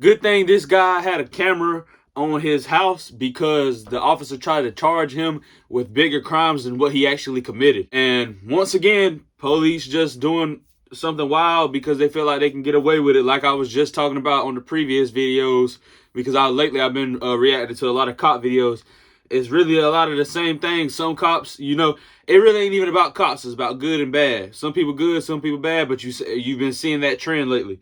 Good thing this guy had a camera on his house because the officer tried to charge him with bigger crimes than what he actually committed. And once again, police just doing something wild because they feel like they can get away with it, like I was just talking about on the previous videos, because lately I've been reacting to a lot of cop videos. It's really a lot of the same thing. Some cops, it really ain't even about cops. It's about good and bad. Some people good, some people bad, but you've been seeing that trend lately.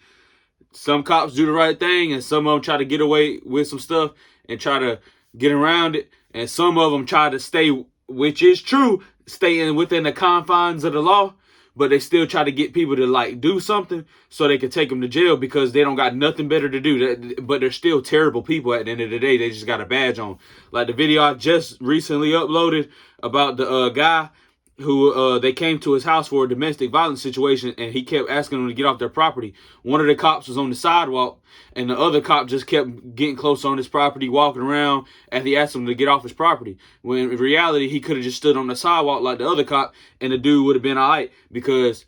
Some cops do the right thing, and some of them try to get away with some stuff and try to get around it. And some of them try to stay, which is true, stay within the confines of the law, but they still try to get people to do something so they can take them to jail because they don't got nothing better to do. But they're still terrible people at the end of the day. They just got a badge on. Like the video I just recently uploaded about the guy who they came to his house for a domestic violence situation, and he kept asking them to get off their property. One of the cops was on the sidewalk, and the other cop just kept getting close on his property, walking around, and he asked him to get off his property. When in reality, he could have just stood on the sidewalk like the other cop, and the dude would have been all right, because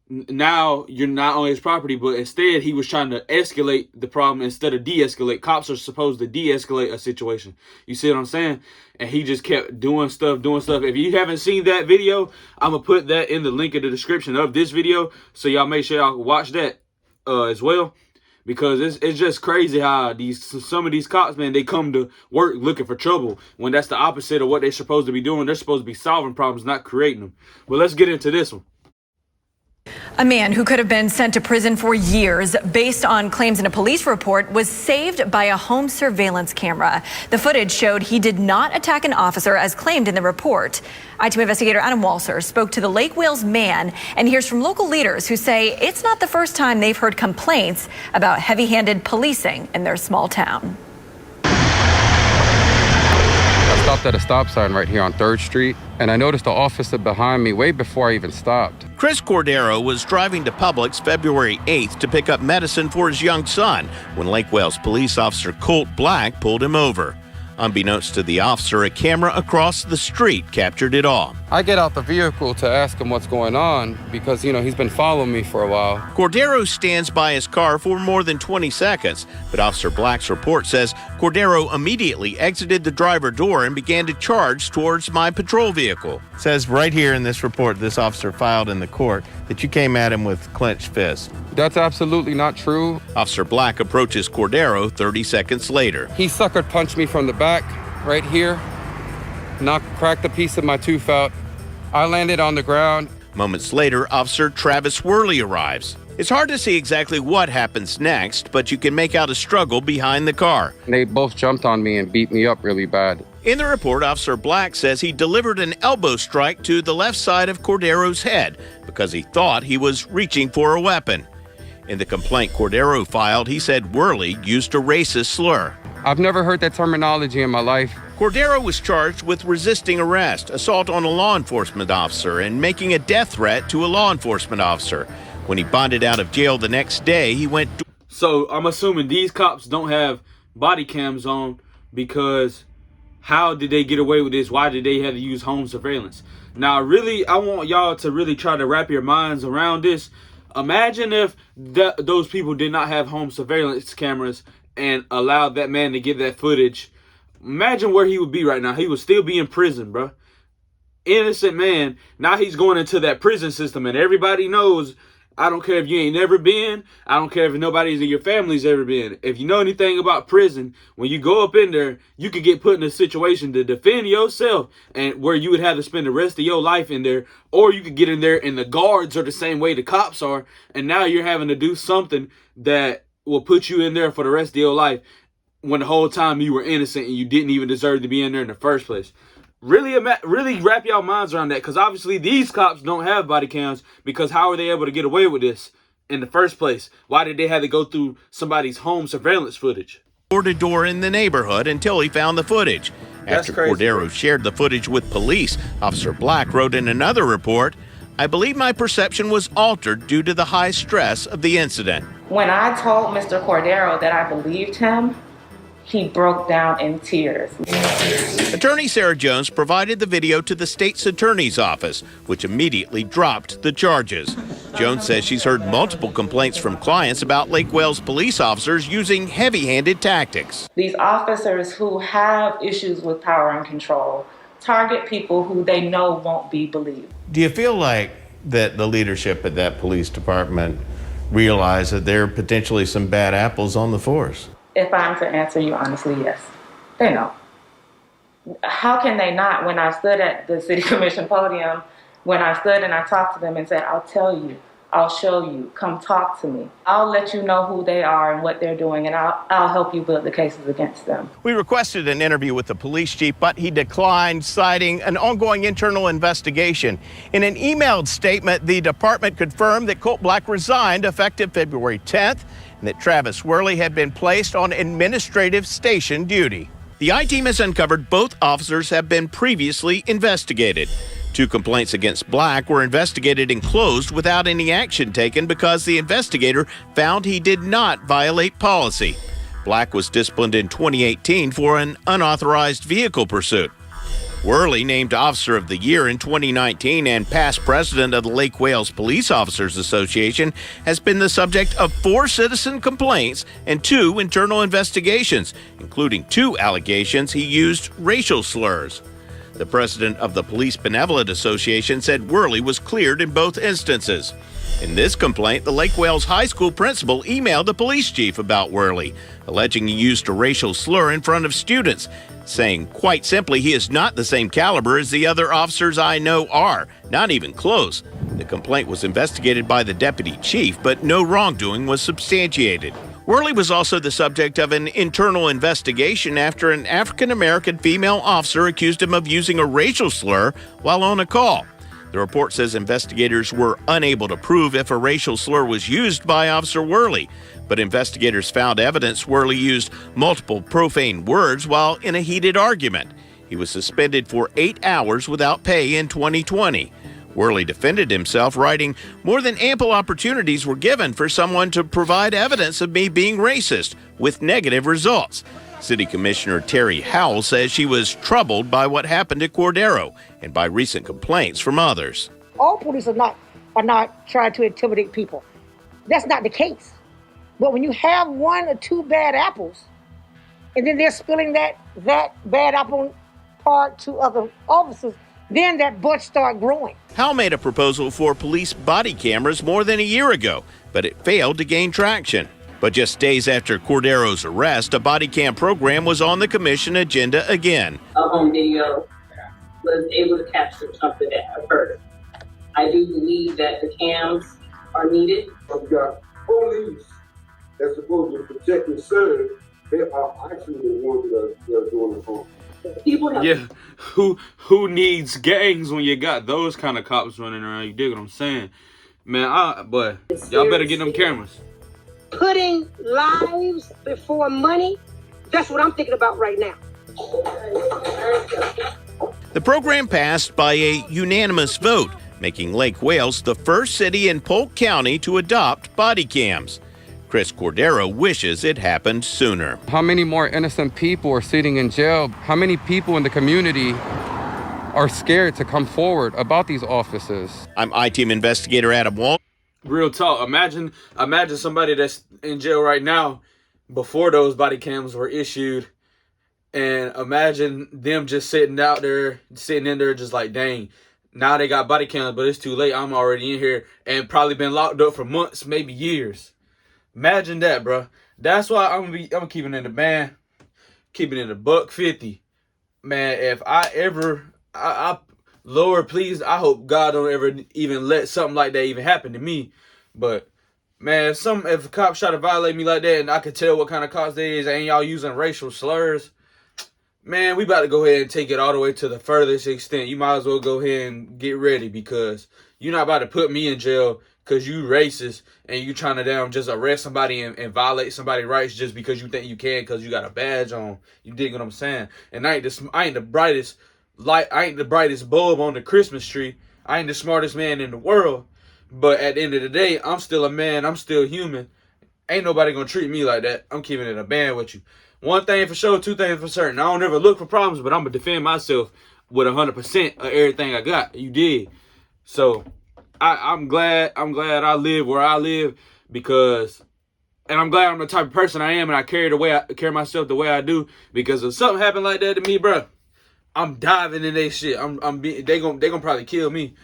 now you're not on his property, but instead he was trying to escalate the problem instead of de-escalate. Cops are supposed to de-escalate a situation. You see what I'm saying? And he just kept doing stuff. If you haven't seen that video, I'm going to put that in the link in the description of this video, so y'all make sure y'all watch that as well. Because it's just crazy how some of these cops, man, they come to work looking for trouble when that's the opposite of what they're supposed to be doing. They're supposed to be solving problems, not creating them. But let's get into this one. A man who could have been sent to prison for years based on claims in a police report was saved by a home surveillance camera. The footage showed he did not attack an officer as claimed in the report. ITV investigator Adam Walser spoke to the Lake Wales man and hears from local leaders who say it's not the first time they've heard complaints about heavy-handed policing in their small town. I stopped at a stop sign right here on 3rd Street, and I noticed the officer behind me way before I even stopped. Chris Cordero was driving to Publix February 8th to pick up medicine for his young son when Lake Wales police officer Colt Black pulled him over. Unbeknownst to the officer, a camera across the street captured it all. I get out the vehicle to ask him what's going on because, he's been following me for a while. Cordero stands by his car for more than 20 seconds, but Officer Black's report says Cordero immediately exited the driver door and began to charge towards my patrol vehicle. It says right here in this report this officer filed in the court that you came at him with clenched fists. That's absolutely not true. Officer Black approaches Cordero 30 seconds later. He sucker punched me from the back right here, cracked a piece of my tooth out. I landed on the ground. Moments later, Officer Travis Worley arrives. It's hard to see exactly what happens next, but you can make out a struggle behind the car. They both jumped on me and beat me up really bad. In the report, Officer Black says he delivered an elbow strike to the left side of Cordero's head because he thought he was reaching for a weapon. In the complaint Cordero filed, he said Worley used a racist slur. I've never heard that terminology in my life. Cordero was charged with resisting arrest, assault on a law enforcement officer, and making a death threat to a law enforcement officer. When he bonded out of jail the next day, he went... So I'm assuming these cops don't have body cams on because how did they get away with this? Why did they have to use home surveillance? Now, really, I want y'all to really try to wrap your minds around this. Imagine if those people did not have home surveillance cameras and allowed that man to get that footage. Imagine where he would be right now. He would still be in prison, bro. Innocent man. Now he's going into that prison system, and everybody knows. I don't care if you ain't never been. I don't care if nobody's in your family's ever been. If you know anything about prison, when you go up in there, you could get put in a situation to defend yourself, and where you would have to spend the rest of your life in there, or you could get in there and the guards are the same way the cops are, and now you're having to do something that will put you in there for the rest of your life when the whole time you were innocent and you didn't even deserve to be in there in the first place. Really wrap y'all minds around that, because obviously these cops don't have body cams, because how are they able to get away with this in the first place? Why did they have to go through somebody's home surveillance footage? Door to door in the neighborhood until he found the footage. After Cordero shared the footage with police, Officer Black wrote in another report, "I believe my perception was altered due to the high stress of the incident." When I told Mr. Cordero that I believed him, he broke down in tears. Attorney Sarah Jones provided the video to the state's attorney's office, which immediately dropped the charges. Jones says she's heard multiple complaints from clients about Lake Wales police officers using heavy-handed tactics. These officers who have issues with power and control target people who they know won't be believed. Do you feel like that the leadership at that police department realize that there are potentially some bad apples on the force? If I'm to answer you honestly, yes. They know. How can they not? When I stood at the city commission podium, when I stood and I talked to them and said, I'll tell you, I'll show you, come talk to me. I'll let you know who they are and what they're doing, and I'll help you build the cases against them. We requested an interview with the police chief, but he declined, citing an ongoing internal investigation. In an emailed statement, the department confirmed that Colt Black resigned effective February 10th and that Travis Worley had been placed on administrative station duty. The I-Team has uncovered both officers have been previously investigated. 2 complaints against Black were investigated and closed without any action taken because the investigator found he did not violate policy. Black was disciplined in 2018 for an unauthorized vehicle pursuit. Worley, named Officer of the Year in 2019 and past president of the Lake Wales Police Officers Association, has been the subject of 4 citizen complaints and 2 internal investigations, including 2 allegations he used racial slurs. The president of the Police Benevolent Association said Worley was cleared in both instances. In this complaint, the Lake Wales High School principal emailed the police chief about Worley, alleging he used a racial slur in front of students, saying, quite simply, he is not the same caliber as the other officers I know are, not even close. The complaint was investigated by the deputy chief, but no wrongdoing was substantiated. Worley was also the subject of an internal investigation after an African-American female officer accused him of using a racial slur while on a call. The report says investigators were unable to prove if a racial slur was used by Officer Worley, but investigators found evidence Worley used multiple profane words while in a heated argument. He was suspended for 8 hours without pay in 2020. Worley defended himself, writing, "More than ample opportunities were given for someone to provide evidence of me being racist, with negative results." City Commissioner Terry Howell says she was troubled by what happened at Cordero and by recent complaints from others. All police are not trying to intimidate people. That's not the case. But when you have 1 or 2 bad apples, and then they're spilling that bad apple part to other officers, then that bunch start growing. Howell made a proposal for police body cameras more than a year ago, but it failed to gain traction. But just days after Cordero's arrest, a body cam program was on the commission agenda again. A home video was able to capture something that occurred. I do believe that the cams are needed. We've got police that's supposed to protect and serve. They are actually the ones that are doing the harm. Yeah, who needs gangs when you got those kind of cops running around? You dig what I'm saying? Man, but y'all better get them cameras. Putting lives before money, that's what I'm thinking about right now. The program passed by a unanimous vote, making Lake Wales the first city in Polk County to adopt body cams. Chris Cordero wishes it happened sooner. How many more innocent people are sitting in jail? How many people in the community are scared to come forward about these officers? I'm I-Team investigator Adam Walt. Real talk. Imagine somebody that's in jail right now before those body cams were issued, and imagine them just sitting in there just like, dang, now they got body cams, but it's too late. I'm already in here and probably been locked up for months, maybe years. Imagine that, bro. That's why I'm keeping it in the band, keeping it a $150. Man, if I ever, Lord, please, I hope God don't ever even let something like that even happen to me. But man, if a cop try to violate me like that, and I could tell what kind of cops they is, and y'all using racial slurs, man, we about to go ahead and take it all the way to the furthest extent. You might as well go ahead and get ready, because you're not about to put me in jail because you racist and you trying to just arrest somebody and violate somebody's rights just because you think you can because you got a badge on. You dig what I'm saying? And I ain't the brightest light. I ain't the brightest bulb on the Christmas tree. I ain't the smartest man in the world. But at the end of the day, I'm still a man. I'm still human. Ain't nobody gonna treat me like that. I'm keeping it a band with you. one thing for sure, two things for certain. I don't ever look for problems, but I'm going to defend myself with 100% of everything I got. You did. So I'm glad I live where I live because, and I'm glad I'm the type of person I am and I carry myself the way I do, because if something happened like that to me, bro, I'm diving in that shit. They gonna probably kill me.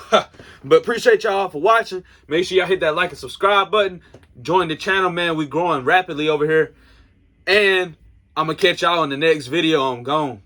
But appreciate y'all for watching. Make sure y'all hit that like and subscribe button. Join the channel, man. We growing rapidly over here. And I'm gonna catch y'all in the next video. I'm gone.